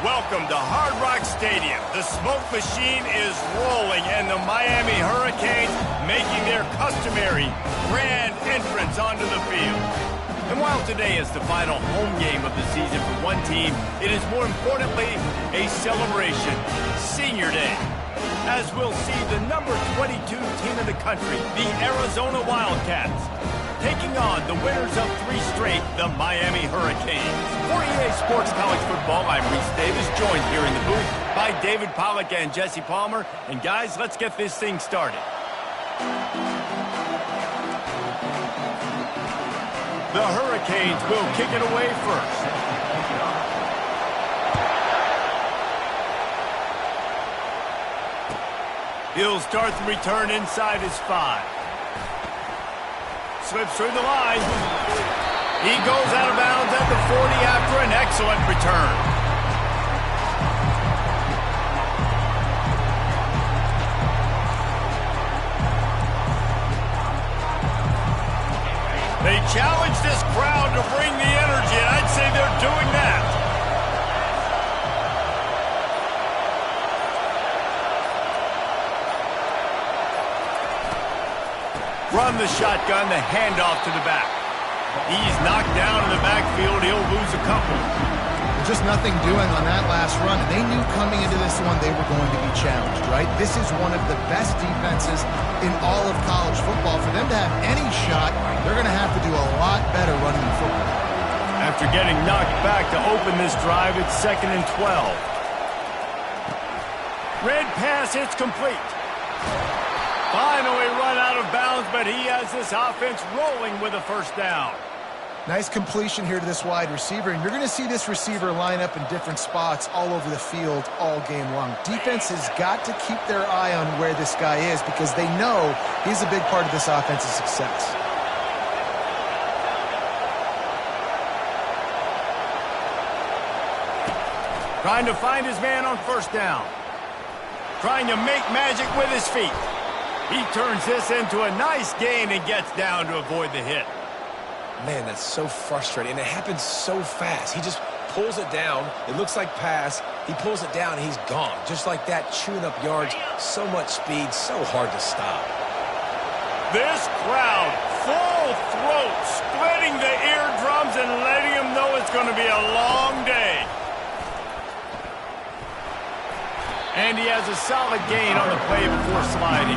Welcome to Hard Rock Stadium. The smoke machine is rolling, and the Miami Hurricanes making their customary grand entrance onto the field. And while today is the final home game of the season for one team, it is more importantly a celebration, Senior Day, as we'll see the number 22 team in the country, the Arizona Wildcats, taking on the winners of 3 straight, the Miami Hurricanes. For EA Sports College Football, I'm Reese Davis, joined here in the booth by David Pollack and Jesse Palmer. And guys, let's get this thing started. The Hurricanes will kick it away first. He'll start the return inside his 5. Slips through the line. He goes out of bounds at the 40 after an excellent return. They challenge this crowd to bring the energy, and I'd say they're doing that. Run the shotgun, the handoff to the back. He's knocked down in the backfield. He'll lose a couple. Just nothing doing on that last run. And they knew coming into this one they were going to be challenged, right? This is one of the best defenses in all of college football. For them to have any shot, they're going to have to do a lot better running the football. After getting knocked back to open this drive, it's 2nd and 12. Red pass, it's complete. Finally run out of bounds, but he has this offense rolling with a first down. Nice completion here to this wide receiver, and you're going to see this receiver line up in different spots all over the field all game long. Defense has got to keep their eye on where this guy is because they know he's a big part of this offense's success. Trying to find his man on first down. Trying to make magic with his feet. He turns this into a nice gain and gets down to avoid the hit. Man, that's so frustrating, and it happens so fast. He just pulls it down. It looks like pass. He pulls it down, and he's gone. Just like that, chewing up yards. So much speed, so hard to stop. This crowd, full throat, splitting the eardrums and letting him know it's going to be a long day. And he has a solid gain on the play before sliding.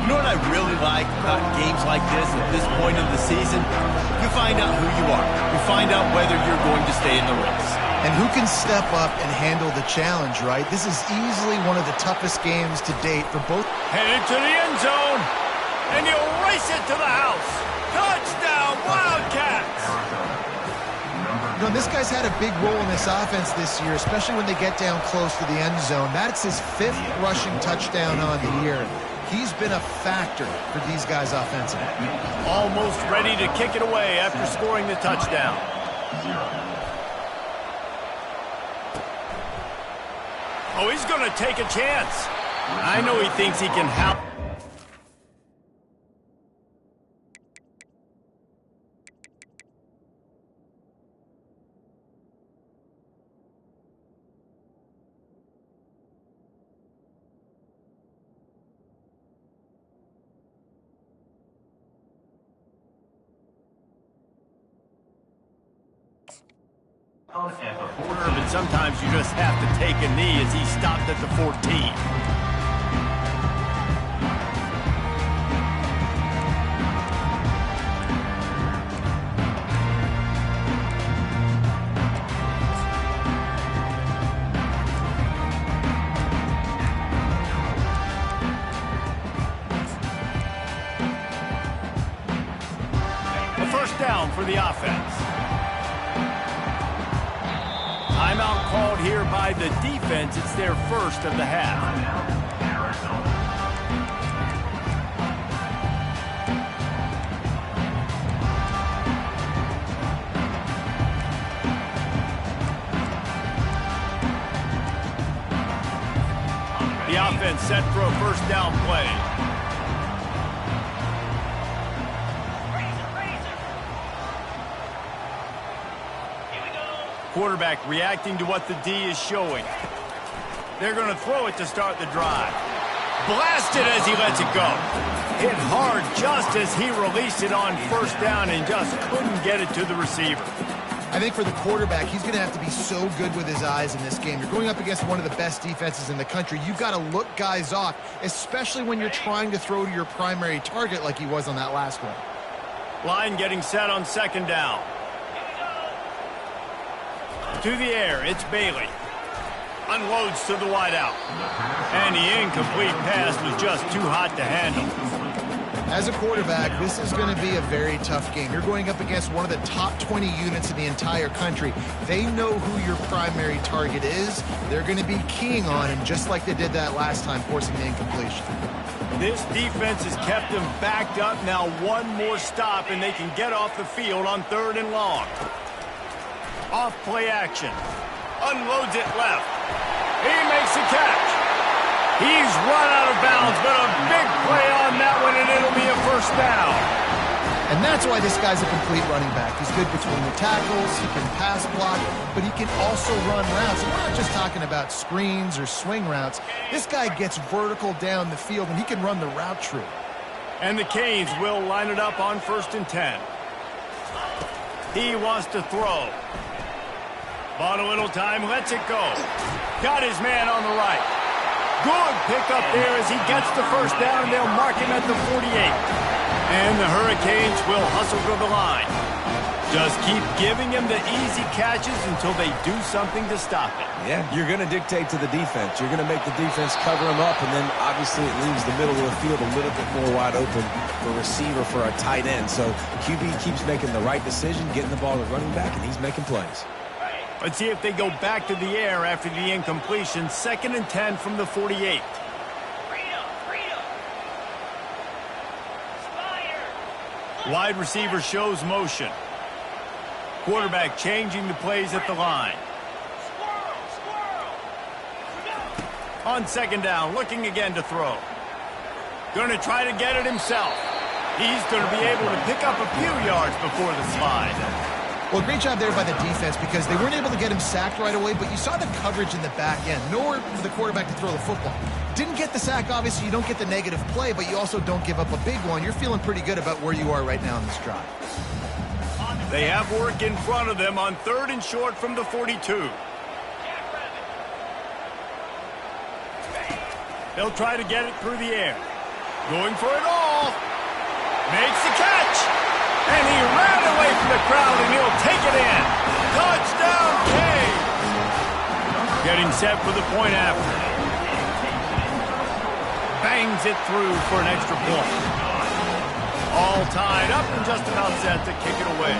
You know what I really like about games like this at this point of the season? You find out who you are. You find out whether you're going to stay in the race. And who can step up and handle the challenge, right? This is easily one of the toughest games to date for both. Headed to the end zone, and he'll race it to the house. Touchdown, Wildcats! You know, this guy's had a big role in this offense this year, especially when they get down close to the end zone. That's his 5th rushing touchdown on the year. He's been a factor for these guys offensively. Almost ready to kick it away after scoring the touchdown. Oh, he's going to take a chance. I know he thinks he can help. But sometimes you just have to take a knee as he stopped at the 14. A first down for the offense. Timeout called here by the defense. It's their first of the half. The offense set for a first down play. quarterback reacting to what the D is showing. They're going to throw it to start the drive. Blasted as he lets it go. Hit hard just as he released it on first down and just couldn't get it to the receiver. I think for the quarterback, he's going to have to be so good with his eyes in this game. You're going up against one of the best defenses in the country. You've got to look guys off, especially when you're trying to throw to your primary target like he was on that last one. Line getting set on second down. To the air, it's Bailey. Unloads to the wideout. And the incomplete pass was just too hot to handle. As a quarterback, this is going to be a very tough game. You're going up against one of the top 20 units in the entire country. They know who your primary target is. They're going to be keying on him just like they did that last time, forcing the incompletion. This defense has kept them backed up. Now one more stop, and they can get off the field on 3rd and long. Off play action. Unloads it left. He makes a catch. He's run out of bounds, but a big play on that one, and it'll be a first down. And that's why this guy's a complete running back. He's good between the tackles, he can pass block, but he can also run routes. And we're not just talking about screens or swing routes. This guy gets vertical down the field, and he can run the route tree. And the Canes will line it up on 1st and 10. He wants to throw. Bought a little time, lets it go. Got his man on the right. Good pickup there as he gets the first down, and they'll mark him at the 48. And the Hurricanes will hustle to the line. Just keep giving him the easy catches until they do something to stop it. Yeah, you're going to dictate to the defense. You're going to make the defense cover him up, and then obviously it leaves the middle of the field a little bit more wide open for receiver for a tight end. So QB keeps making the right decision, getting the ball to running back, and he's making plays. Let's see if they go back to the air after the incompletion. 2nd and 10 from the 48. Wide receiver shows motion. Quarterback changing the plays at the line. On 2nd down, looking again to throw. Going to try to get it himself. He's going to be able to pick up a few yards before the slide. Well, great job there by the defense because they weren't able to get him sacked right away, but you saw the coverage in the back end. Nowhere for the quarterback to throw the football. Didn't get the sack, obviously. You don't get the negative play, but you also don't give up a big one. You're feeling pretty good about where you are right now in this drive. They have work in front of them on 3rd and short from the 42. They'll try to get it through the air. Going for it all. Makes the catch. And he ran away from the crowd, and he'll take it in. Touchdown, Canes! Getting set for the point after. Bangs it through for an extra point. All tied up and just about set to kick it away.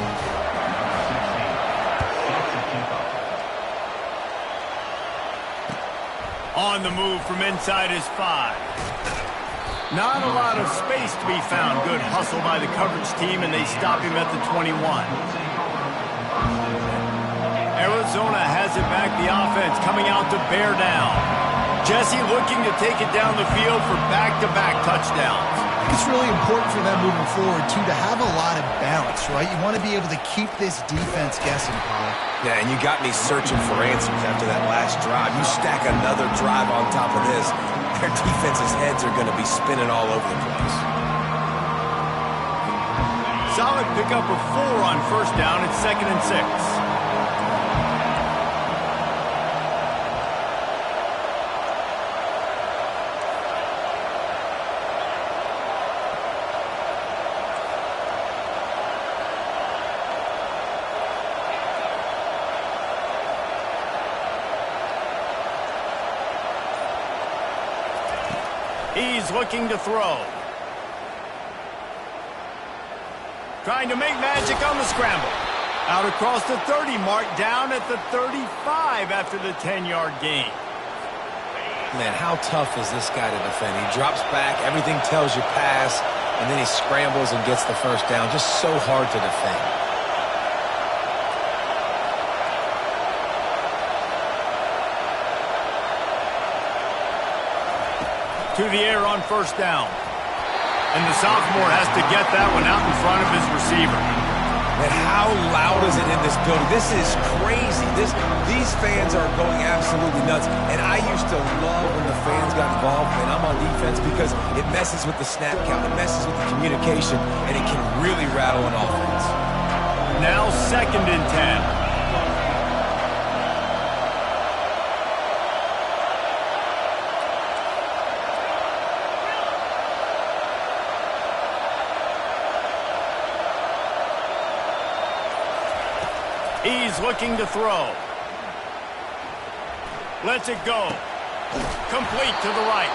On the move from inside his 5. Not a lot of space to be found. Good hustle by the coverage team, and they stop him at the 21. Arizona has it back. The offense coming out to bear down. Jesse looking to take it down the field for back-to-back touchdowns. It's really important for them moving forward, too, to have a lot of balance, right? You want to be able to keep this defense guessing, Paul. Yeah, and you got me searching for answers after that last drive. You stack another drive on top of this, their defense's heads are going to be spinning all over the place. Solid pickup of 4 on 1st down. It's 2nd and 6. He's looking to throw. Trying to make magic on the scramble. Out across the 30 mark, down at the 35 after the 10-yard gain. Man, how tough is this guy to defend? He drops back, everything tells you pass, and then he scrambles and gets the first down. Just so hard to defend. To the air on 1st down. And the sophomore has to get that one out in front of his receiver. Man, how loud is it in this building? This is crazy. These fans are going absolutely nuts. And I used to love when the fans got involved, and I'm on defense, because it messes with the snap count, it messes with the communication, and it can really rattle an offense. Now 2nd and 10. He's looking to throw. Lets it go. Complete to the right.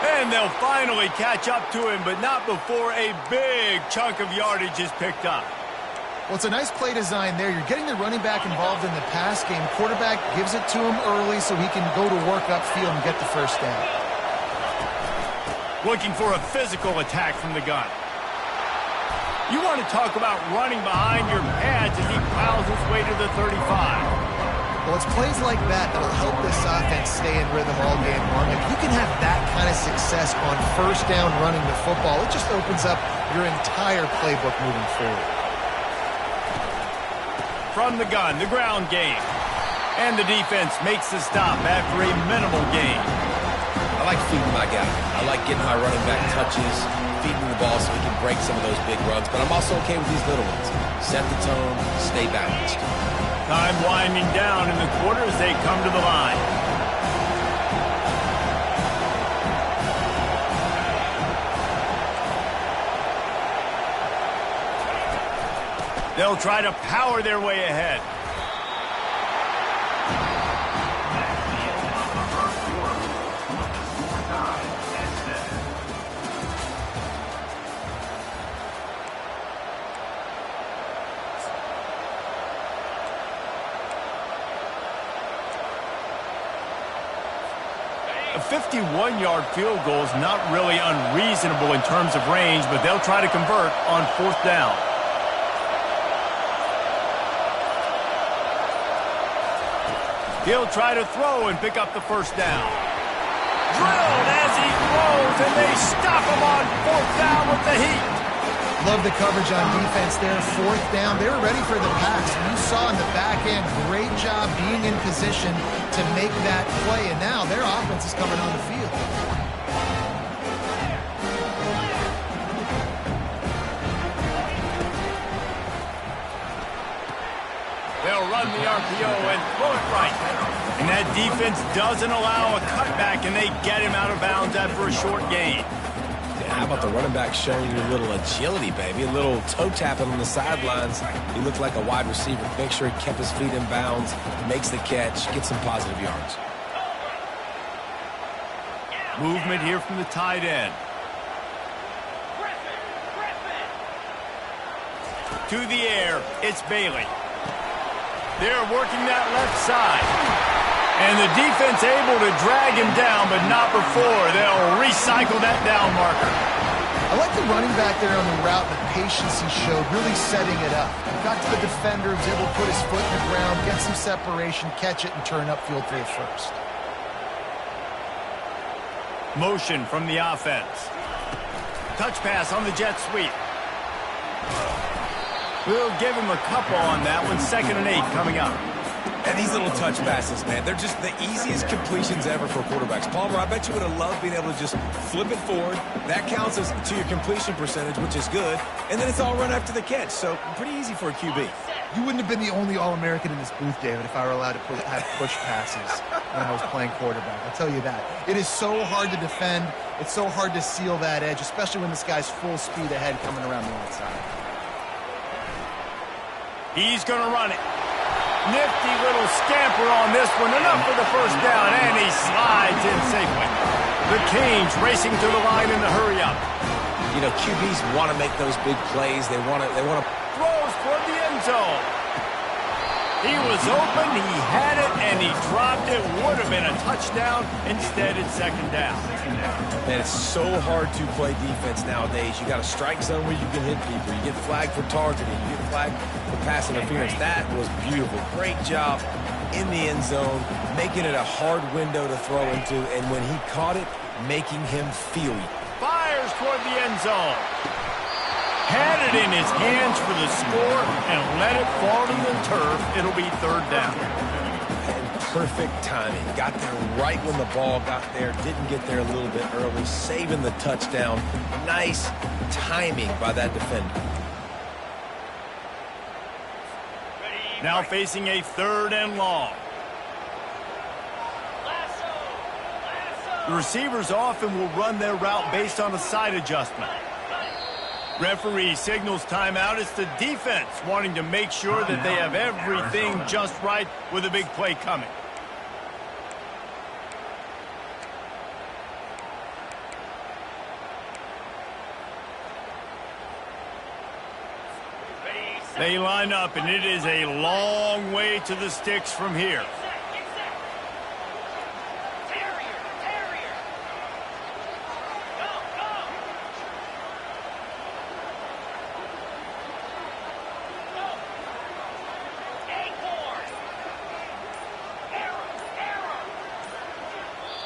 And they'll finally catch up to him, but not before a big chunk of yardage is picked up. Well, it's a nice play design there. You're getting the running back involved in the pass game. Quarterback gives it to him early so he can go to work upfield and get the first down. Looking for a physical attack from the gun. You want to talk about running behind your pads as he plows his way to the 35. Well, it's plays like that that'll help this offense stay in rhythm all game long. If you can have that kind of success on first down running the football, it just opens up your entire playbook moving forward. From the gun, the ground game. And the defense makes the stop after a minimal gain. I like feeding my guy. I like getting my running back touches, feeding the ball so he can break some of those big runs. But I'm also okay with these little ones. Set the tone, stay balanced. Time winding down in the quarter as they come to the line. They'll try to power their way ahead. A 51-yard field goal is not really unreasonable in terms of range, but they'll try to convert on 4th down. He'll try to throw and pick up the first down. Drilled as he throws, and they stop him on 4th down with the heat. Love the coverage on defense there. 4th down. They were ready for the pass. You saw in the back end, great job being in position to make that play. And now their offense is coming on the field. They'll run the RPO and throw it right. And that defense doesn't allow a cutback, and they get him out of bounds after a short gain. How about the running back showing you a little agility, baby? A little toe tapping on the sidelines. He looked like a wide receiver. Make sure he kept his feet in bounds, makes the catch, gets some positive yards. Movement here from the tight end. To the air, it's Bailey. They're working that left side. And the defense able to drag him down, but not before they'll recycle that down marker. I like the running back there on the route, the patience he showed, really setting it up. Got to the defender, was able to put his foot in the ground, get some separation, catch it, and turn upfield for the first. Motion from the offense. Touch pass on the jet sweep. We'll give him a couple on that one. 2nd and 8 coming up. And these little touch passes, man, they're just the easiest completions ever for quarterbacks. Palmer, I bet you would have loved being able to just flip it forward. That counts as to your completion percentage, which is good. And then it's all run after the catch, so pretty easy for a QB. You wouldn't have been the only All-American in this booth, David, if I were allowed to have push passes when I was playing quarterback. I'll tell you that. It is so hard to defend. It's so hard to seal that edge, especially when this guy's full speed ahead coming around the outside. He's going to run it. Nifty little scamper on this one. Enough for the first down, and he slides in safely. The Canes racing to the line in the hurry-up. You know, QBs want to make those big plays. They want to throws toward the end zone. He was open, he had it, and he dropped it. Would have been a touchdown. Instead, it's 2nd down. Man, it's so hard to play defense nowadays. You got a strike zone where you can hit people. You get flagged for targeting. You get flagged for pass interference. That was beautiful. Great job in the end zone, making it a hard window to throw into, and when he caught it, making him feel it. Fires toward the end zone. Had it in his hands for the score and let it fall to the turf. It'll be third down. And perfect timing. Got there right when the ball got there. Didn't get there a little bit early. Saving the touchdown. Nice timing by that defender. Now facing a third and long. The receivers often will run their route based on a side adjustment. Referee signals timeout. It's the defense wanting to make sure that they have everything just right with a big play coming. They line up, and it is a long way to the sticks from here.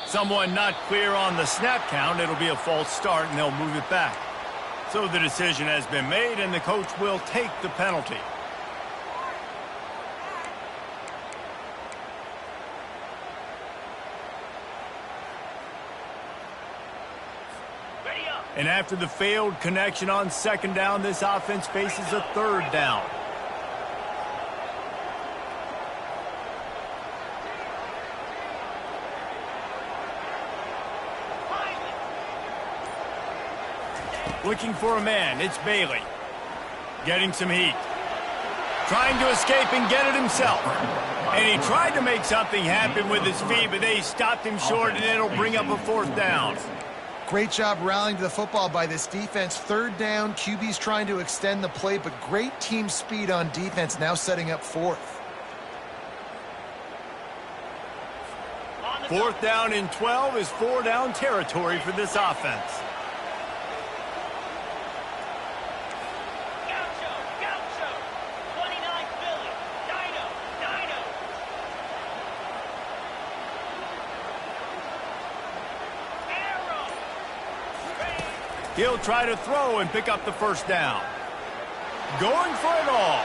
Someone not clear on the snap count. It'll be a false start, and they'll move it back. So the decision has been made, and the coach will take the penalty. And after the failed connection on second down, this offense faces a third down. Looking for a man, it's Bailey. Getting some heat. Trying to escape and get it himself. And he tried to make something happen with his feet, but they stopped him short, and it'll bring up a fourth down. Great job rallying to the football by this defense. Third down, QB's trying to extend the play, but great team speed on defense, now setting up fourth. Fourth down and 12 is four-down territory for this offense. He'll try to throw and pick up the first down. Going for it all.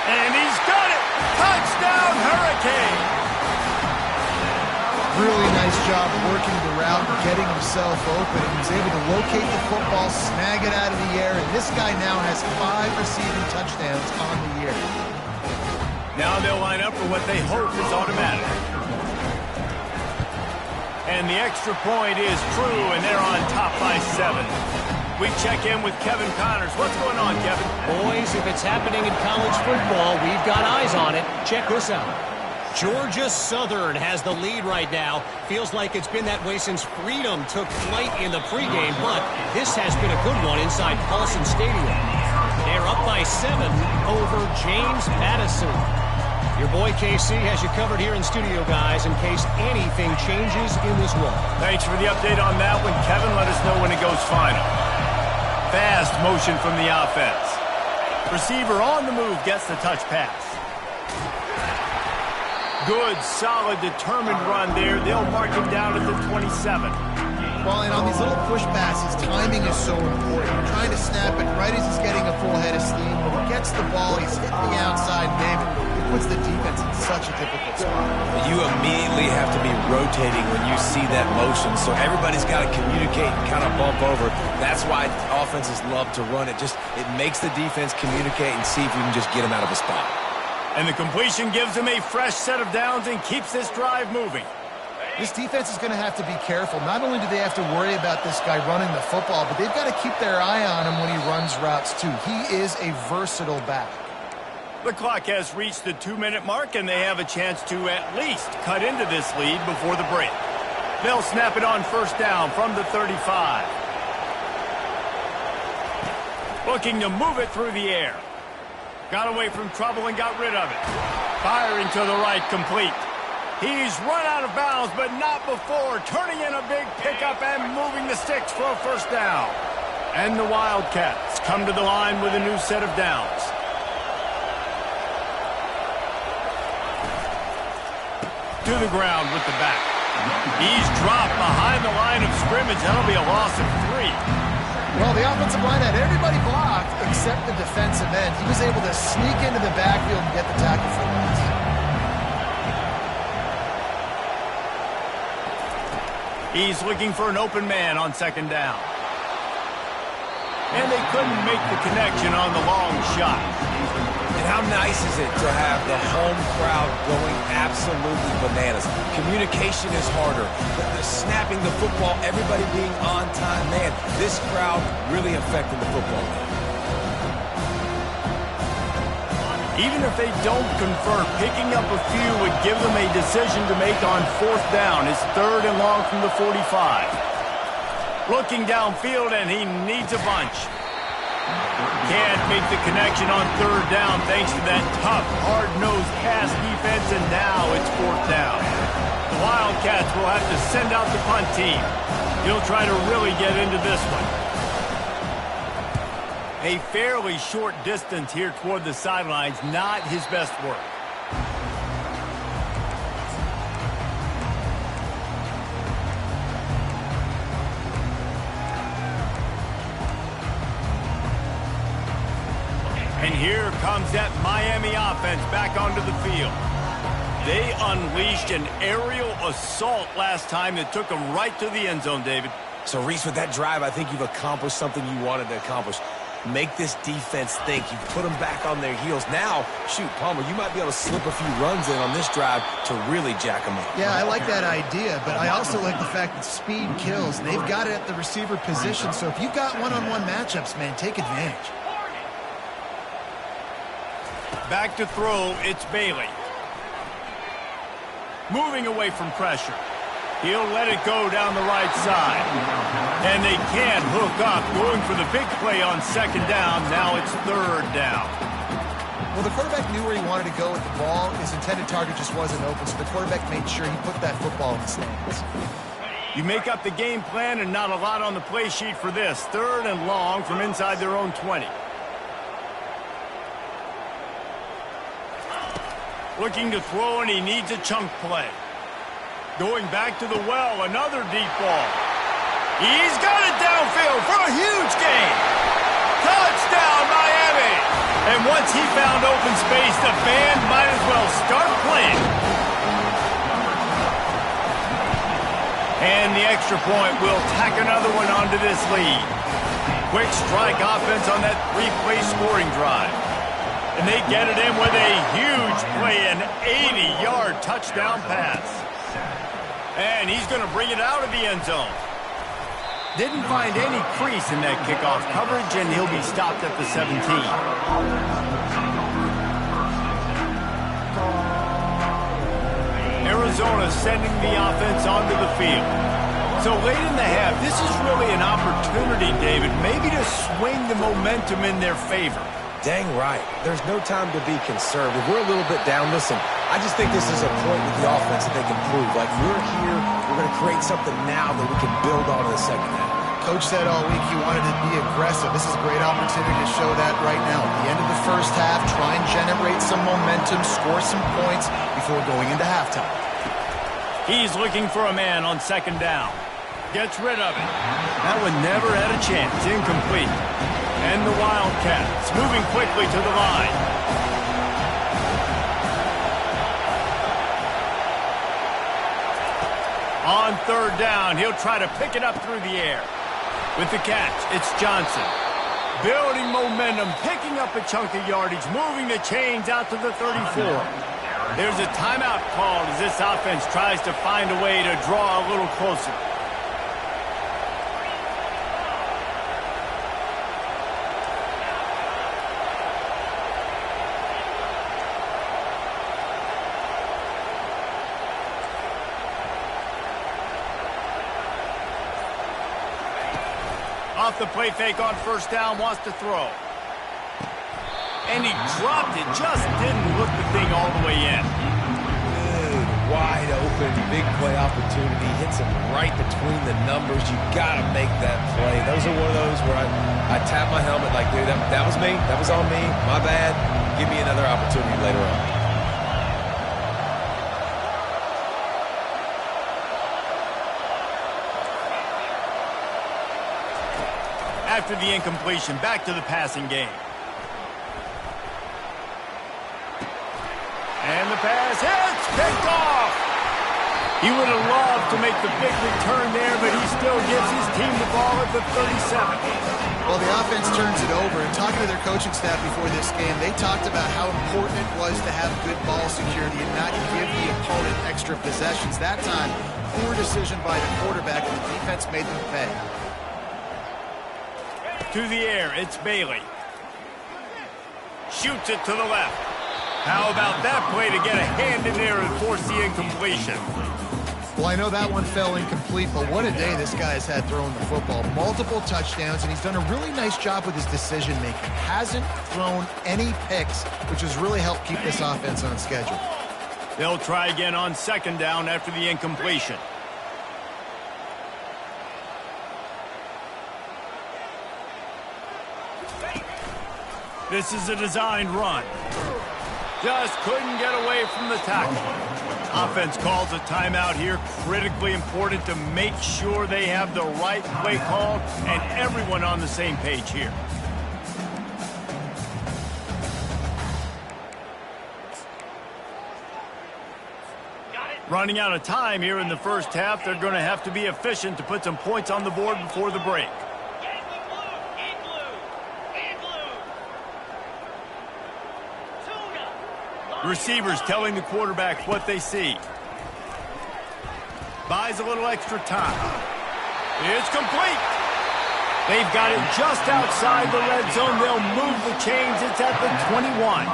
And he's got it! Touchdown, Hurricane! Really nice job working the route and getting himself open. He was able to locate the football, snag it out of the air, and this guy now has 5 receiving touchdowns on the year. Now they'll line up for what they hope is automatic. And the extra point is true, and they're on top by 7. We check in with Kevin Connors. What's going on, Kevin? Boys, if it's happening in college football, we've got eyes on it. Check this out. Georgia Southern has the lead right now. Feels like it's been that way since Freedom took flight in the pregame, but this has been a good one inside Paulson Stadium. They're up by 7 over James Madison. Your boy KC has you covered here in studio, guys, in case anything changes in this one. Thanks for the update on that one, Kevin. Let us know when it goes final. Fast motion from the offense. Receiver on the move gets the touch pass. Good, solid, determined run there. They'll mark him down at the 27. Well, and on these little push passes, timing is so important. You're trying to snap it right as he's getting a full head of steam. When he gets the ball, he's hitting the outside, David. It puts the defense in such a difficult spot. You immediately have to be rotating when you see that motion, so everybody's got to communicate and kind of bump over. That's why offenses love to run it. It makes the defense communicate and see if you can just get him out of a spot. And the completion gives him a fresh set of downs and keeps this drive moving. This defense is going to have to be careful. Not only do they have to worry about this guy running the football, but they've got to keep their eye on him when he runs routes, too. He is a versatile back. The clock has reached the 2-minute mark, and they have a chance to at least cut into this lead before the break. They'll snap it on first down from the 35. Looking to move it through the air. Got away from trouble and got rid of it. Firing to the right, complete. He's run out of bounds, but not before. Turning in a big pickup and moving the sticks for a first down. And the Wildcats come to the line with a new set of downs. To the ground with the back. He's dropped behind the line of scrimmage. That'll be a loss of 3. Well, the offensive line had everybody blocked except the defensive end. He was able to sneak into the backfield and get the tackle for loss. He's looking for an open man on second down. And they couldn't make the connection on the long shot. And how nice is it to have the home crowd going absolutely bananas? Communication is harder. The snapping the football, everybody being on time. Man, this crowd really affecting the football game. Even if they don't convert, picking up a few would give them a decision to make on fourth down. It's 3rd and long from the 45. Looking downfield, and he needs a bunch. Can't make the connection on 3rd down thanks to that tough, hard-nosed pass defense, and now it's 4th down. The Wildcats will have to send out the punt team. He'll try to really get into this one. A fairly short distance here toward the sidelines, not his best work. And here comes that Miami offense back onto the field. They unleashed an aerial assault last time that took them right to the end zone, David. So, Reese, with that drive, I think you've accomplished something you wanted to accomplish. Make this defense think. You put them back on their heels. Now, shoot, Palmer, you might be able to slip a few runs in on this drive to really jack them up. Yeah, I like that idea, but I also like the fact that speed kills. They've got it at the receiver position, so if you've got one-on-one matchups, man, take advantage. Back to throw, it's Bailey. Moving away from pressure. He'll let it go down the right side. And they can't hook up, going for the big play on second down. Now it's 3rd down. Well, the quarterback knew where he wanted to go with the ball. His intended target just wasn't open, so the quarterback made sure he put that football in the stands. You make up the game plan and not a lot on the play sheet for this. 3rd and long from inside their own 20. Looking to throw, and he needs a chunk play. Going back to the well, another deep ball. He's got it downfield for a huge gain. Touchdown, Miami. And once he found open space, the band might as well start playing. And the extra point will tack another one onto this lead. Quick strike offense on that 3-play scoring drive. And they get it in with a huge play, an 80-yard touchdown pass. And he's going to bring it out of the end zone. Didn't find any crease in that kickoff coverage, and he'll be stopped at the 17. Arizona sending the offense onto the field. So late in the half, this is really an opportunity, David, maybe to swing the momentum in their favor. Dang right. There's no time to be conservative. We're a little bit down. Listen, I just think this is a point with the offense that they can prove. Like, we're here, we're going to create something now that we can build on in the second half. Coach said all week he wanted to be aggressive. This is a great opportunity to show that right now. At the end of the first half, try and generate some momentum, score some points before going into halftime. He's looking for a man on second down. Gets rid of it. That one never had a chance. Incomplete. And the Wildcats moving quickly to the line. On 3rd down, he'll try to pick it up through the air. With the catch, it's Johnson. Building momentum, picking up a chunk of yardage, moving the chains out to the 34. There's a timeout called as this offense tries to find a way to draw a little closer. Off the play fake on first down, wants to throw. And he dropped it, just didn't look the thing all the way in. Good, wide open, big play opportunity. Hits him right between the numbers. You got to make that play. Those are one of those where I tap my helmet like, dude, that was me. That was on me. My bad. Give me another opportunity later on. after the incompletion. Back to the passing game. And the pass hits, picked off. He would have loved to make the big return there, but he still gives his team the ball at the 37. Well, the offense turns it over, and talking to their coaching staff before this game, they talked about how important it was to have good ball security and not give the opponent extra possessions. That time, poor decision by the quarterback, and the defense made them pay. To the air, it's Bailey. Shoots it to the left. How about that play to get a hand in there and force the incompletion? Well, I know that one fell incomplete, but what a day this guy has had throwing the football. Multiple touchdowns, and he's done a really nice job with his decision-making. Hasn't thrown any picks, which has really helped keep this offense on schedule. They'll try again on second down after the incompletion. This is a designed run. Just couldn't get away from the tackle. Offense calls a timeout here. Critically important to make sure they have the right play call and everyone on the same page here. Running out of time here in the first half. They're going to have to be efficient to put some points on the board before the break. Receivers telling the quarterback what they see. Buys a little extra time. It's complete. They've got it just outside the red zone. They'll move the chains. It's at the 21.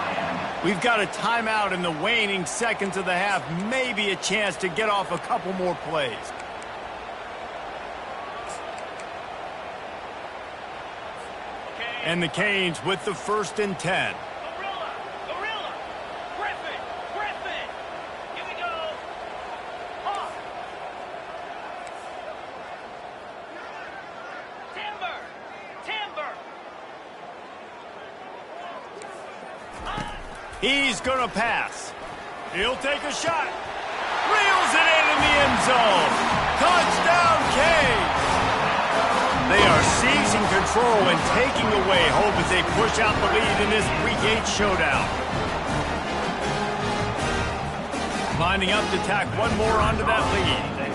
We've got a timeout in the waning seconds of the half. Maybe a chance to get off a couple more plays. And the Canes with the 1st and 10. He's going to pass. He'll take a shot. Reels it in the end zone. Touchdown, Canes. They are seizing control and taking away hope as they push out the lead in this pre-gate showdown. Lining up to tack one more onto that lead.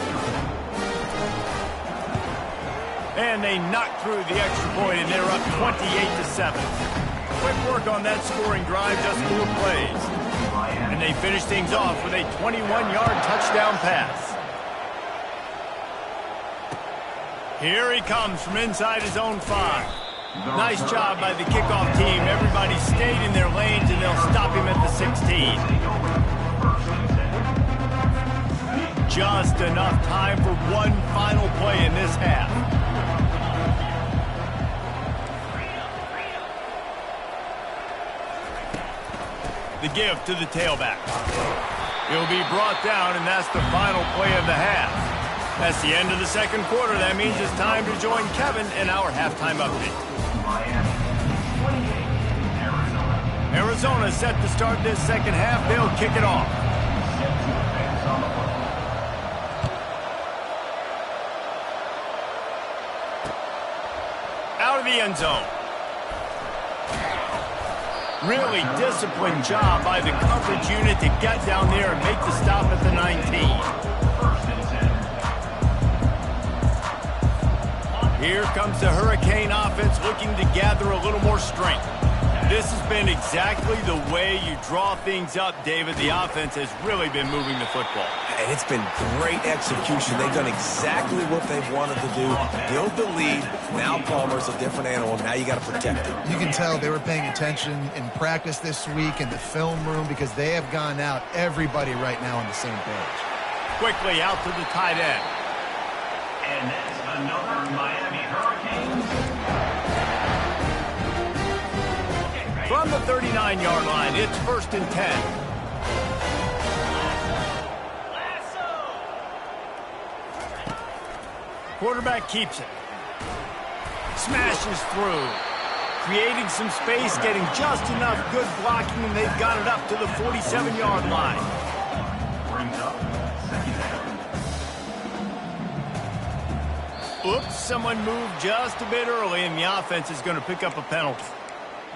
And they knock through the extra point, and they're up 28-7. Quick work on that scoring drive, just 4 plays. And they finish things off with a 21-yard touchdown pass. Here he comes from inside his own 5. Nice job by the kickoff team. Everybody stayed in their lanes, and they'll stop him at the 16. Just enough time for one final play in this half. The give to the tailback. He'll be brought down, and that's the final play of the half. That's the end of the second quarter. That means it's time to join Kevin in our halftime update. Arizona set to start this second half. They'll kick it off. Out of the end zone. Really disciplined job by the coverage unit to get down there and make the stop at the 19. Here comes the Hurricane offense looking to gather a little more strength. This has been exactly the way you draw things up, David. The offense has really been moving the football. And it's been great execution. They've done exactly what they've wanted to do. Build the lead. Now Palmer's a different animal. Now you got to protect him. You can tell they were paying attention in practice this week in the film room because they have gone out, everybody right now on the same page. Quickly out to the tight end. And that's another Miami Hurricanes. From the 39-yard line, it's 1st and 10. Quarterback keeps it. Smashes through. Creating some space, getting just enough good blocking, and they've got it up to the 47-yard line. Brings up second down. Oops, someone moved just a bit early, and the offense is going to pick up a penalty.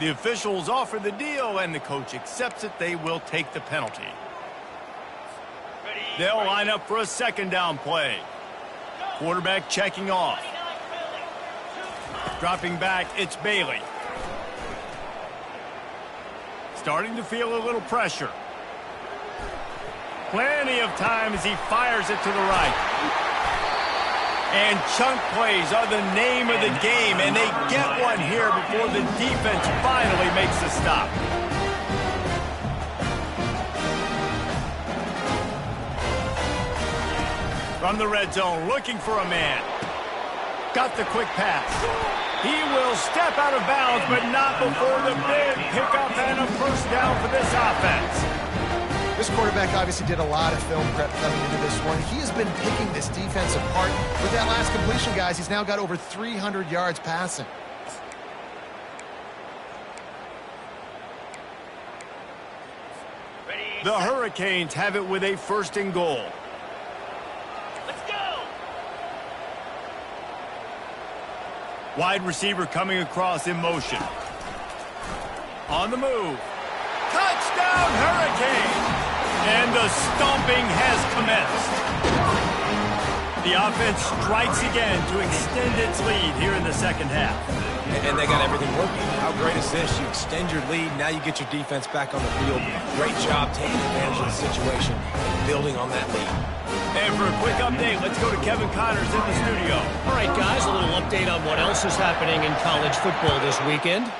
The officials offer the deal, and the coach accepts it. They will take the penalty. They'll line up for a second down play. Quarterback checking off. Dropping back, it's Bailey. Starting to feel a little pressure. Plenty of time as he fires it to the right. And chunk plays are the name of the game, and they get one here before the defense finally makes the stop. From the red zone, looking for a man. Got the quick pass. He will step out of bounds, but not before the big pickup and a first down for this offense. This quarterback obviously did a lot of film prep coming into this one. He has been picking this defense apart. With that last completion, guys, he's now got over 300 yards passing. The Hurricanes have it with a first and goal. Wide receiver coming across in motion. On the move. Touchdown, Hurricane! And the stomping has commenced. The offense strikes again to extend its lead here in the second half. And they got everything working. How great is this? You extend your lead, now you get your defense back on the field. Great job taking advantage of the situation and building on that lead. And for a quick update, let's go to Kevin Connors in the studio. All right, guys, a little update on what else is happening in college football this weekend.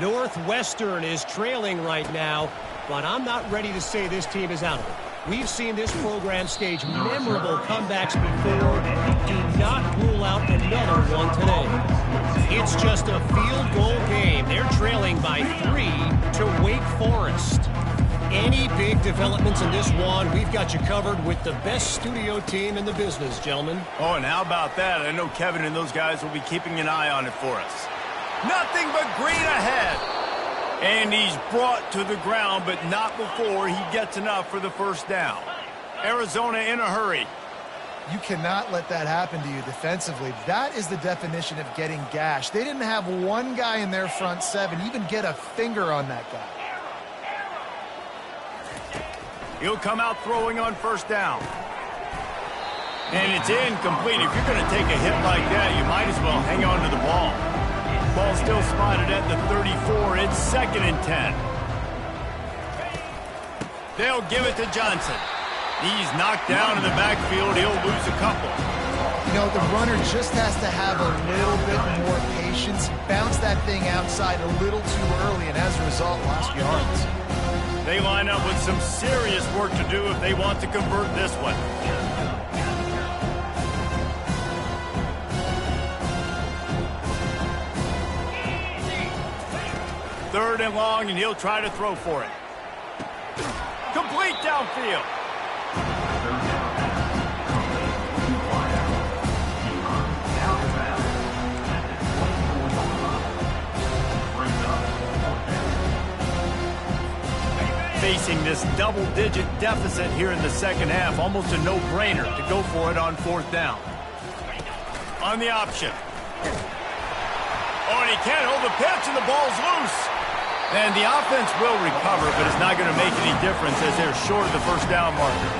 Northwestern is trailing right now, but I'm not ready to say this team is out of it. We've seen this program stage memorable comebacks before. Do not rule out another one today. It's just a field goal game. They're trailing by 3 to Wake Forest. Any big developments in this one, we've got you covered with the best studio team in the business, gentlemen. Oh, and how about that? I know Kevin and those guys will be keeping an eye on it for us. Nothing but green ahead. And he's brought to the ground, but not before he gets enough for the first down. Arizona in a hurry. You cannot let that happen to you defensively. That is the definition of getting gashed. They didn't have one guy in their front seven even get a finger on that guy. He'll come out throwing on first down. And it's incomplete. If you're going to take a hit like that, you might as well hang on to the ball. Ball still spotted at the 34. It's 2nd and 10. They'll give it to Johnson. He's knocked down in the backfield. He'll lose a couple. You know, the runner just has to have a little bit more patience. Bounce that thing outside a little too early, and as a result, lost yards. They line up with some serious work to do if they want to convert this one. Third and long, and he'll try to throw for it. Complete downfield. Facing this double-digit deficit here in the second half, almost a no-brainer to go for it on fourth down. On the option. Oh, and he can't hold the pitch, and the ball's loose. And the offense will recover, but it's not going to make any difference as they're short of the first down marker.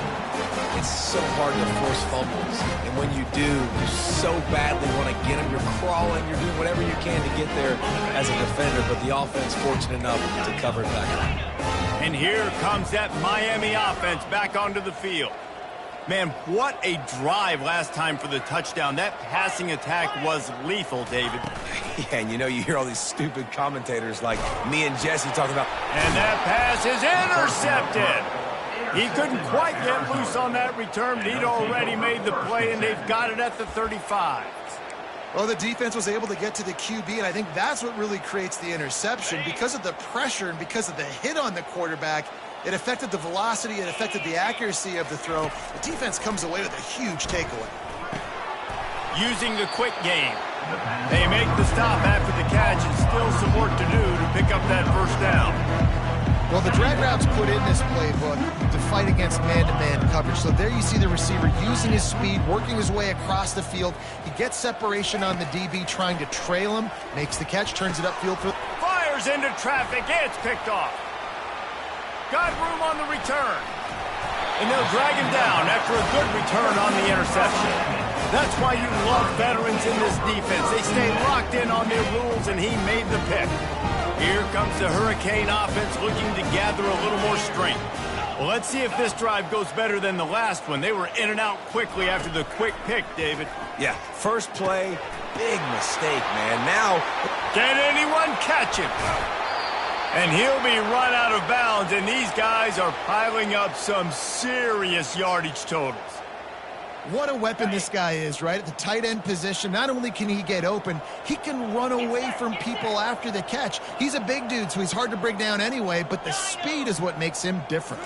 It's so hard to force fumbles, and when you do, you so badly want to get them. You're crawling, you're doing whatever you can to get there as a defender, but the offense fortunate enough to cover it back up. And here comes that Miami offense back onto the field. Man, what a drive last time for the touchdown. That passing attack was lethal, David. Yeah, and you know, you hear all these stupid commentators like me and Jesse talking about. And that pass is intercepted. He couldn't quite get loose on that return. He'd already made the play, and they've got it at the 35. Well, the defense was able to get to the QB, and I think that's what really creates the interception. Because of the pressure and because of the hit on the quarterback, it affected the velocity, it affected the accuracy of the throw. The defense comes away with a huge takeaway. Using the quick game. They make the stop after the catch, and still some work to do to pick up that first down. Well, the drag route's put in this playbook to fight against man-to-man coverage. So there you see the receiver using his speed, working his way across the field. He gets separation on the DB, trying to trail him, makes the catch, turns it upfield. Fires into traffic. It's picked off. Got room on the return. And they'll drag him down after a good return on the interception. That's why you love veterans in this defense. They stay locked in on their rules, and he made the pick. Here comes the Hurricane offense looking to gather a little more strength. Well, let's see if this drive goes better than the last one. They were in and out quickly after the quick pick, David. Yeah, first play, big mistake, man. Now, can anyone catch him? And he'll be run out of bounds, and these guys are piling up some serious yardage totals. What a weapon this guy is, right? At the tight end position, not only can he get open, he can run away from people after the catch. He's a big dude, so he's hard to bring down anyway, but the speed is what makes him different.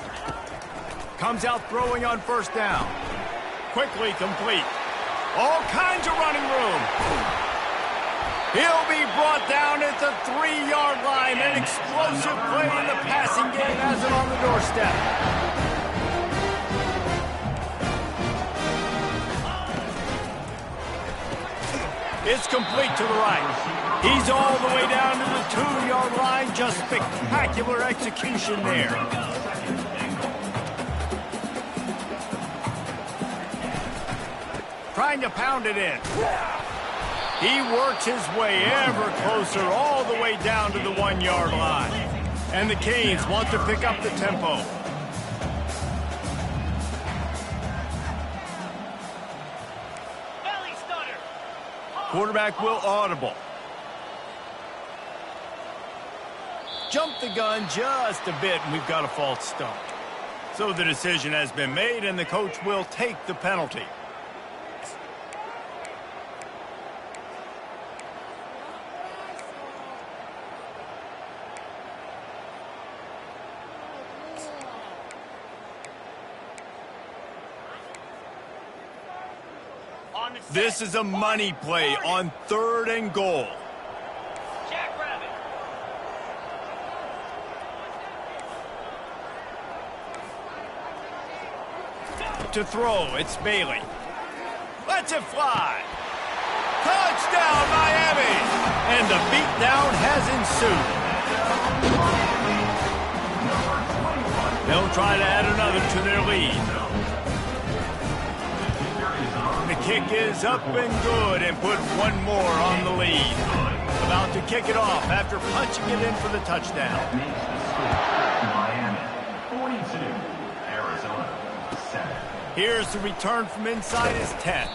Comes out throwing on first down. Quickly complete. All kinds of running room. He'll be brought down at the 3-yard line. An explosive play in the passing game has it on the doorstep. It's complete to the right. He's all the way down to the 2-yard line. Just spectacular execution there. Trying to pound it in. He works his way ever closer all the way down to the 1-yard line. And the Canes want to pick up the tempo. Quarterback will audible. Jump the gun just a bit, and we've got a false start. So the decision has been made, and the coach will take the penalty. This is a money play on 3rd and goal. Jackrabbit. To throw, it's Bailey. Lets it fly. Touchdown, Miami! And the beatdown has ensued. They'll try to add another to their lead. The kick is up and good and put one more on the lead. About to kick it off after punching it in for the touchdown. Miami 42, Arizona 7. Here's the return from inside his 10.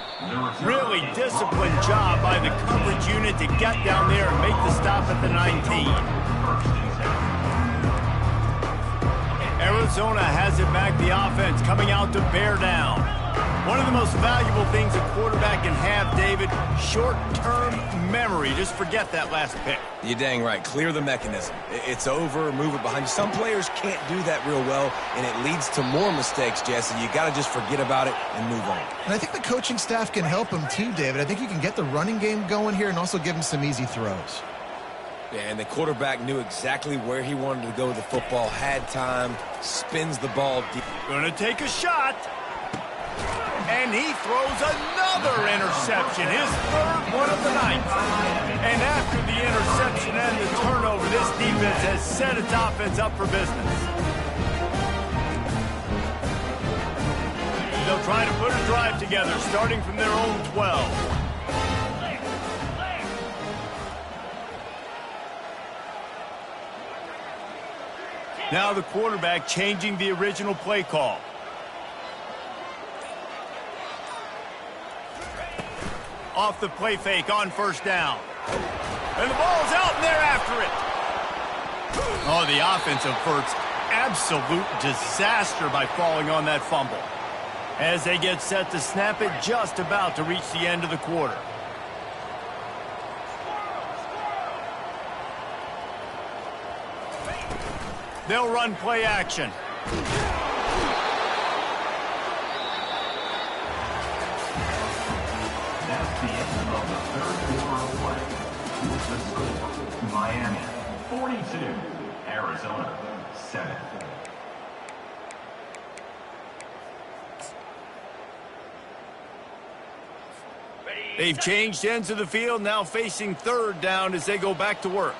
Really disciplined job by the coverage unit to get down there and make the stop at the 19. Arizona has it back, the offense coming out to bear down. One of the most valuable things a quarterback can have, David, short-term memory. Just forget that last pick. You're dang right. Clear the mechanism. It's over, move it behind you. Some players can't do that real well, and it leads to more mistakes, Jesse. You got to just forget about it and move on. And I think the coaching staff can help him too, David. I think you can get the running game going here and also give him some easy throws. Yeah, and the quarterback knew exactly where he wanted to go with the football, had time, spins the ball deep. Gonna take a shot. And he throws another interception, his 3rd one of the night. And after the interception and the turnover, this defense has set its offense up for business. They'll try to put a drive together, starting from their own 12. Now the quarterback changing the original play call. Off the play fake on first down. And the ball's out and they're after it. Oh, the offense averts absolute disaster by falling on that fumble. As they get set to snap it, just about to reach the end of the quarter. They'll run play action. That's the end of the 3rd quarter of play. With the score, Miami 42, Arizona 7. They've changed ends of the field, now facing third down as they go back to work.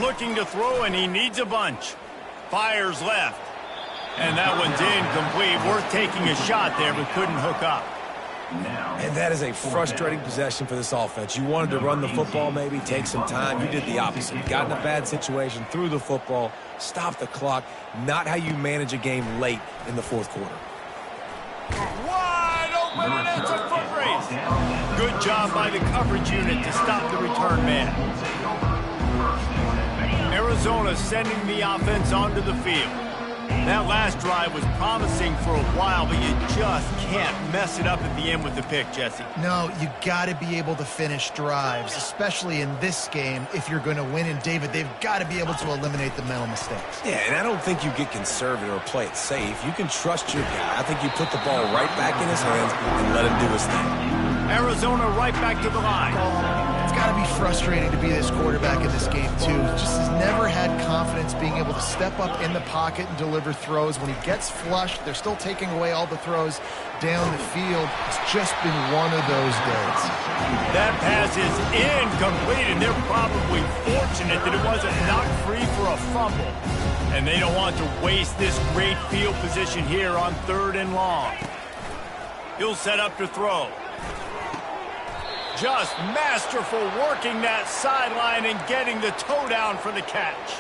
Looking to throw, and he needs a bunch. Fires left. And that one's incomplete. Worth taking a shot there, but couldn't hook up. And that is a frustrating possession for this offense. You wanted to run the football, maybe take some time. You did the opposite. You got in a bad situation, threw the football, stopped the clock. Not how you manage a game late in the fourth quarter. Wide open, and it's a foot race. Good job by the coverage unit to stop the return man. Arizona sending the offense onto the field. That last drive was promising for a while, but you just can't mess it up at the end with the pick, Jesse. No, you got to be able to finish drives, especially in this game if you're going to win. And, David, they've got to be able to eliminate the mental mistakes. Yeah, and I don't think you get conservative or play it safe. You can trust your guy. I think you put the ball right back in his hands and let him do his thing. Arizona right back to the line. It's got to be frustrating to be this quarterback in this game, too. He just has never had confidence being able to step up in the pocket and deliver throws. When he gets flushed, they're still taking away all the throws down the field. It's just been one of those days. That pass is incomplete, and they're probably fortunate that it wasn't knocked free for a fumble. And they don't want to waste this great field position here on 3rd and long. He'll set up to throw. Just masterful working that sideline and getting the toe down for the catch.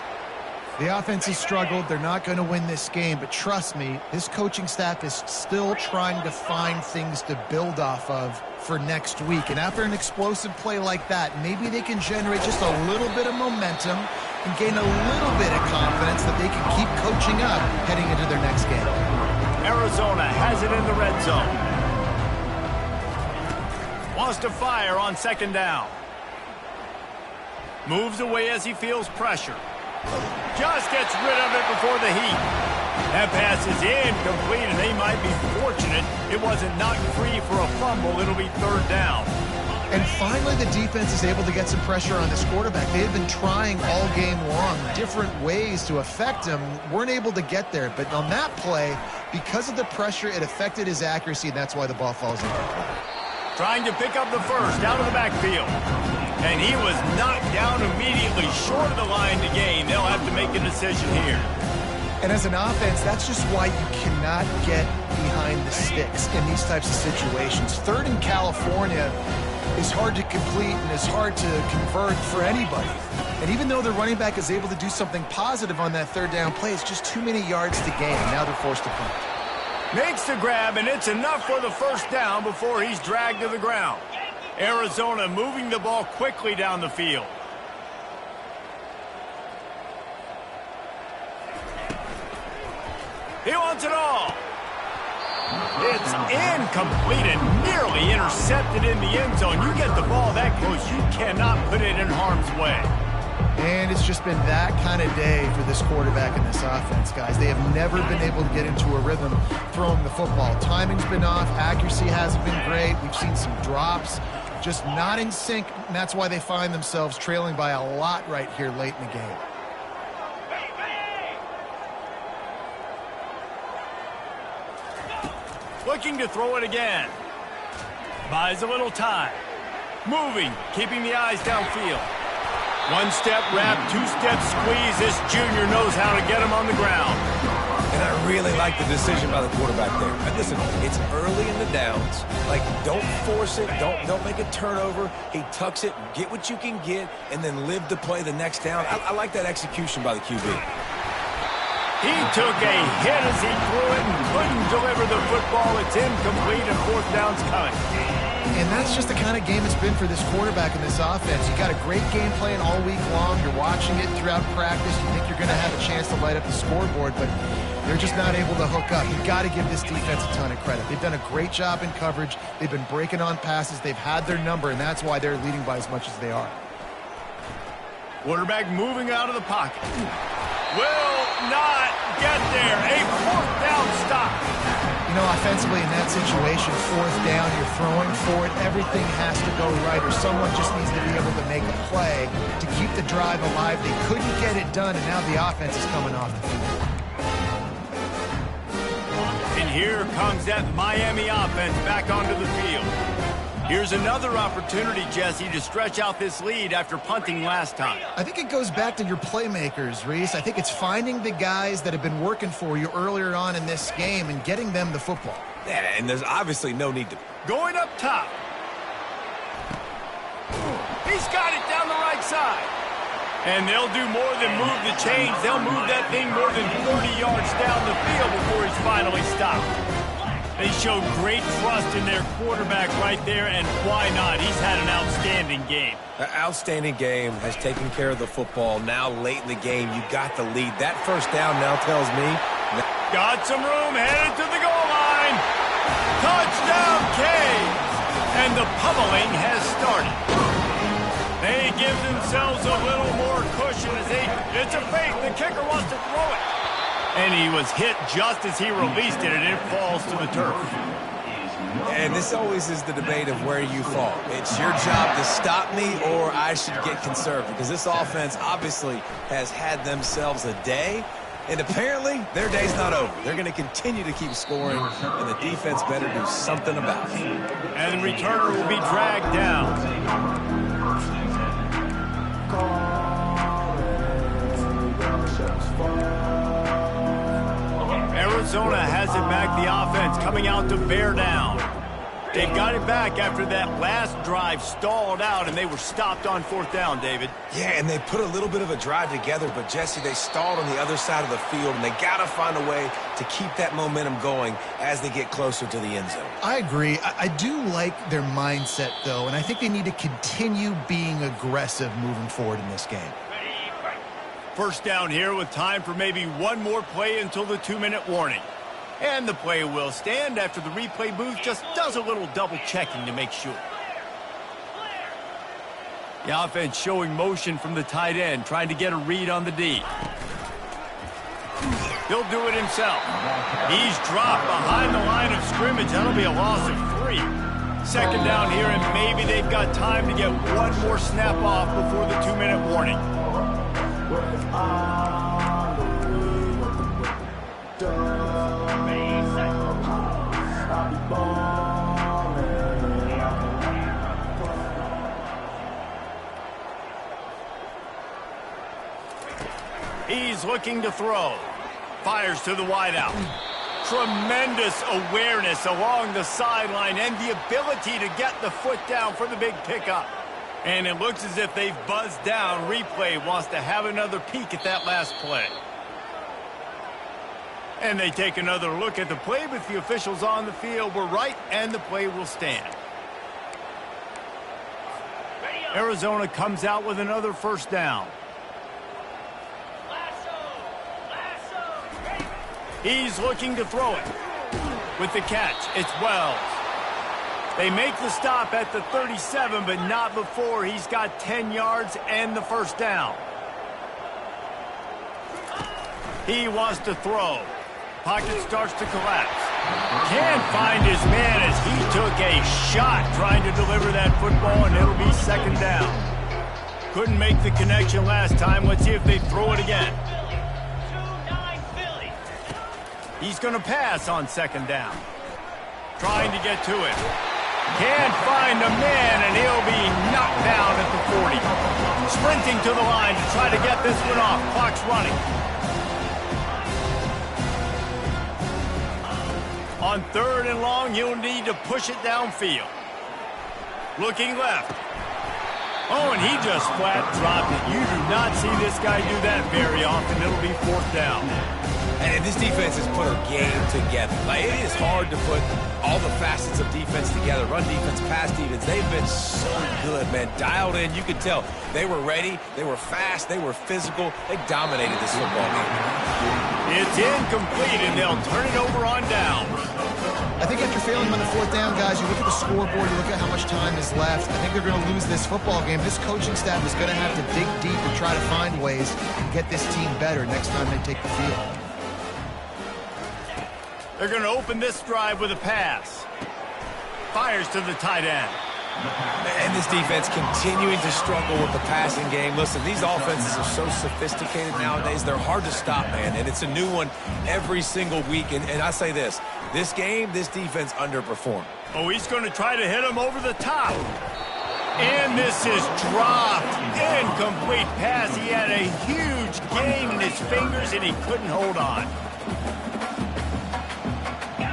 The offense has struggled. They're not going to win this game, but trust me, this coaching staff is still trying to find things to build off of for next week. And after an explosive play like that, maybe they can generate just a little bit of momentum and gain a little bit of confidence that they can keep coaching up heading into their next game. Arizona has it in the red zone. Wants to fire on 2nd down. Moves away as he feels pressure. Just gets rid of it before the heat. That pass is incomplete, and they might be fortunate it wasn't knocked free for a fumble. It'll be 3rd down. And finally, the defense is able to get some pressure on this quarterback. They had been trying all game long different ways to affect him. Weren't able to get there. But on that play, because of the pressure, it affected his accuracy, and that's why the ball falls incomplete. Trying to pick up the first out of the backfield. And he was knocked down immediately short of the line to gain. They'll have to make a decision here. And as an offense, that's just why you cannot get behind the sticks in these types of situations. 3rd in California is hard to complete and is hard to convert for anybody. And even though the running back is able to do something positive on that 3rd down play, it's just too many yards to gain. Now they're forced to punt. Makes the grab, and it's enough for the 1st down before he's dragged to the ground. Arizona moving the ball quickly down the field. He wants it all. It's incomplete and nearly intercepted in the end zone. You get the ball that close, you cannot put it in harm's way. And it's just been that kind of day for this quarterback and this offense, guys. They have never been able to get into a rhythm throwing the football. Timing's been off. Accuracy hasn't been great. We've seen some drops, just not in sync, and that's why they find themselves trailing by a lot right here late in the game. Looking to throw it again. Buys a little time. Moving, keeping the eyes downfield. 1-step wrap, 2-step squeeze. This junior knows how to get him on the ground. And I really like the decision by the quarterback there. And listen, it's early in the downs. Like, don't force it. Don't make a turnover. He tucks it, get what you can get, and then live to play the next down. I like that execution by the QB. He took a hit as he threw it and couldn't deliver the football. It's incomplete, and 4th down's coming. And that's just the kind of game it's been for this quarterback and this offense. You got a great game plan all week long. You're watching it throughout practice. You think you're going to have a chance to light up the scoreboard, but they're just not able to hook up. You've got to give this defense a ton of credit. They've done a great job in coverage. They've been breaking on passes. They've had their number, and that's why they're leading by as much as they are. Quarterback moving out of the pocket. will not get there. A fourth down stop. You know, offensively in that situation, fourth down, you're throwing for it. Everything has to go right, or someone just needs to be able to make a play to keep the drive alive. They couldn't get it done, and now the offense is coming off the field. And here comes that Miami offense back onto the field. Here's another opportunity, Jesse, to stretch out this lead after punting last time. I think it goes back to your playmakers, Reese. I think it's finding the guys that have been working for you earlier on in this game and getting them the football. Yeah, and there's obviously no need to... Going up top. He's got it down the right side. And they'll do more than move the chains. They'll move that thing more than 30 yards down the field before he's finally stopped. They showed great trust in their quarterback right there, and why not? He's had an outstanding game. An outstanding game, has taken care of the football. Now late in the game, you got the lead. That first down now tells me... Got some room, headed to the goal line. Touchdown, Canes! And the pummeling has started. They give themselves a little more cushion as it's a fake. The kicker wants to throw it. And he was hit just as he released it, and it falls to the turf. And this always is the debate of where you fall. It's your job to stop me, or I should get conservative, because this offense obviously has had themselves a day, and apparently their day's not over. They're going to continue to keep scoring, and the defense better do something about it. And the returner will be dragged down. Arizona has it back, the offense coming out to bear down. They got it back after that last drive stalled out, and they were stopped on fourth down, David. Yeah, and they put a little bit of a drive together, but, Jesse, they stalled on the other side of the field, and they got to find a way to keep that momentum going as they get closer to the end zone. I agree. I do like their mindset, though, and I think they need to continue being aggressive moving forward in this game. First down here with time for maybe one more play until the 2-minute warning. And the play will stand after the replay booth just does a little double-checking to make sure. The offense showing motion from the tight end, trying to get a read on the D. He'll do it himself. He's dropped behind the line of scrimmage. That'll be a loss of 3. Second down here, and maybe they've got time to get one more snap off before the 2-minute warning. He's looking to throw. Fires to the wideout. Tremendous awareness along the sideline and the ability to get the foot down for the big pickup. And it looks as if they've buzzed down. Replay wants to have another peek at that last play. And they take another look at the play, but the officials on the field were right, and the play will stand. Arizona comes out with another first down. He's looking to throw it. With the catch, it's Wells. They make the stop at the 37, but not before. He's got 10 yards and the first down. He wants to throw. Pocket starts to collapse. Can't find his man as he took a shot trying to deliver that football, and it'll be second down. Couldn't make the connection last time. Let's see if they throw it again. He's going to pass on second down. Trying to get to it. Can't find a man, and he'll be knocked down at the 40. Sprinting to the line to try to get this one off. Clock's running. On third and long, he'll need to push it downfield. Looking left. Oh, and he just flat dropped it. You do not see this guy do that very often. It'll be fourth down. And this defense has put a game together. Like, it is hard to put all the facets of defense together. Run defense, pass defense. They've been so good, man. Dialed in. You could tell they were ready. They were fast. They were physical. They dominated this football game. It's incomplete, and they'll turn it over on down. I think after failing on the fourth down, guys, you look at the scoreboard, you look at how much time is left. I think they're going to lose this football game. This coaching staff is going to have to dig deep and try to find ways to get this team better next time they take the field. They're going to open this drive with a pass. Fires to the tight end. And this defense continuing to struggle with the passing game. Listen, these offenses are so sophisticated nowadays. They're hard to stop, man. And it's a new one every single week. And I say this game, this defense underperformed. Oh, he's going to try to hit him over the top. And this is dropped. Incomplete pass. He had a huge gain in his fingers, and he couldn't hold on.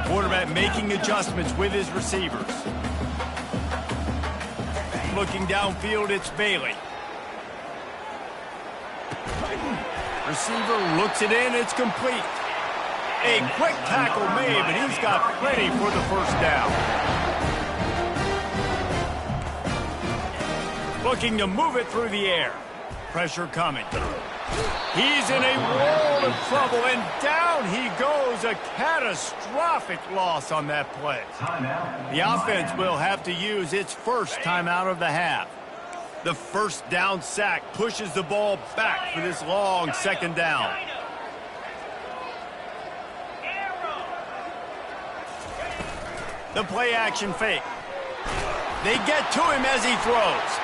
Quarterback making adjustments with his receivers. Looking downfield, it's Bailey. Receiver looks it in, it's complete. A quick tackle made, but he's got plenty for the first down. Looking to move it through the air. Pressure coming. He's in a world of trouble, and down he goes. A catastrophic loss on that play. The offense will have to use its first timeout of the half. The first down sack pushes the ball back for this long second down. The play action fake. They get to him as he throws.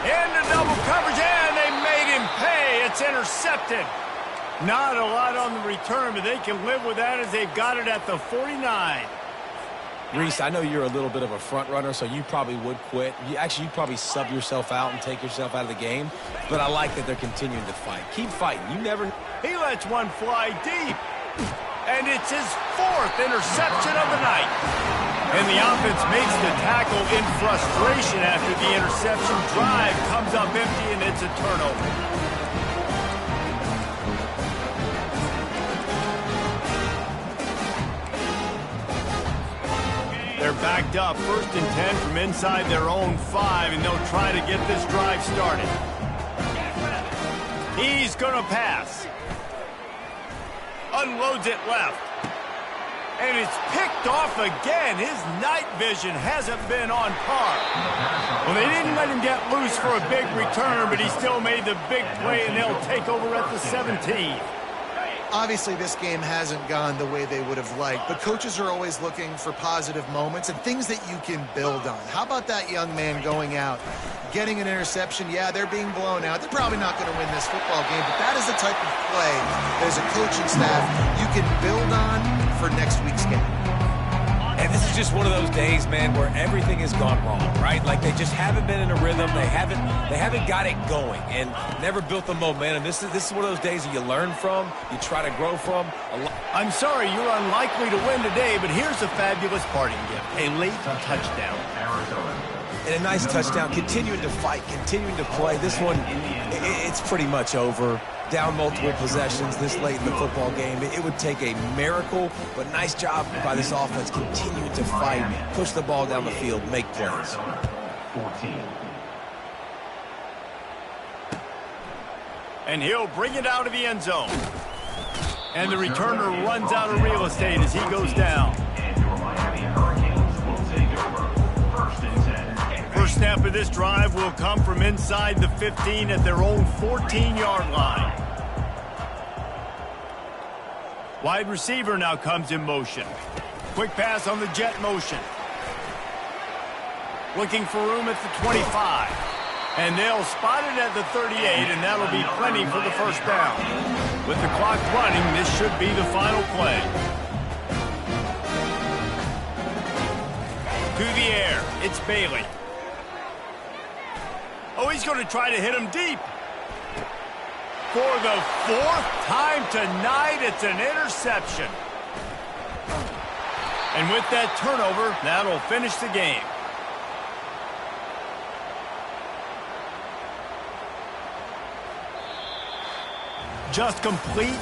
Into double coverage, and they made him pay. It's intercepted. Not a lot on the return, but they can live with that as they've got it at the 49. Reese, I know you're a little bit of a front runner, so you probably would quit. You'd probably sub yourself out and take yourself out of the game. But I like that they're continuing to fight. Keep fighting. You never... He lets one fly deep. And it's his fourth interception of the night. And the offense makes the tackle in frustration after the interception. Drive comes up empty, and it's a turnover. They're backed up, 1st and 10 from inside their own 5, and they'll try to get this drive started. He's going to pass. Unloads it left. And it's picked off again. His night vision hasn't been on par. Well, they didn't let him get loose for a big return, but he still made the big play, and they'll take over at the 17. Obviously, this game hasn't gone the way they would have liked, but coaches are always looking for positive moments and things that you can build on. How about that young man going out, getting an interception? Yeah, they're being blown out. They're probably not going to win this football game, but that is the type of play that as a coaching staff you can build on for next week's game. And this is just one of those days, man, where everything has gone wrong, right? Like they just haven't been in a rhythm. They haven't got it going and never built the momentum. This is one of those days that you learn from, you try to grow from. I'm sorry, you're unlikely to win today, but here's a fabulous parting gift. A late touchdown. And a nice touchdown, continuing to fight, continuing to play. This one, it's pretty much over. Down multiple possessions this late in the football game. It would take a miracle, but nice job by this offense continuing to fight, push the ball down the field, make plays. 14. And he'll bring it out of the end zone. And the returner runs out of real estate as he goes down. And your Miami Hurricanes will take over. 1st and 10. First snap of this drive will come from inside the 15 at their own 14-yard line. Wide receiver now comes in motion. Quick pass on the jet motion. Looking for room at the 25. And they'll spot it at the 38, and that'll be plenty for the first down. With the clock running, this should be the final play. To the air, it's Bailey. Oh, he's going to try to hit him deep. For the 4th time tonight, it's an interception. And with that turnover, that'll finish the game. Just complete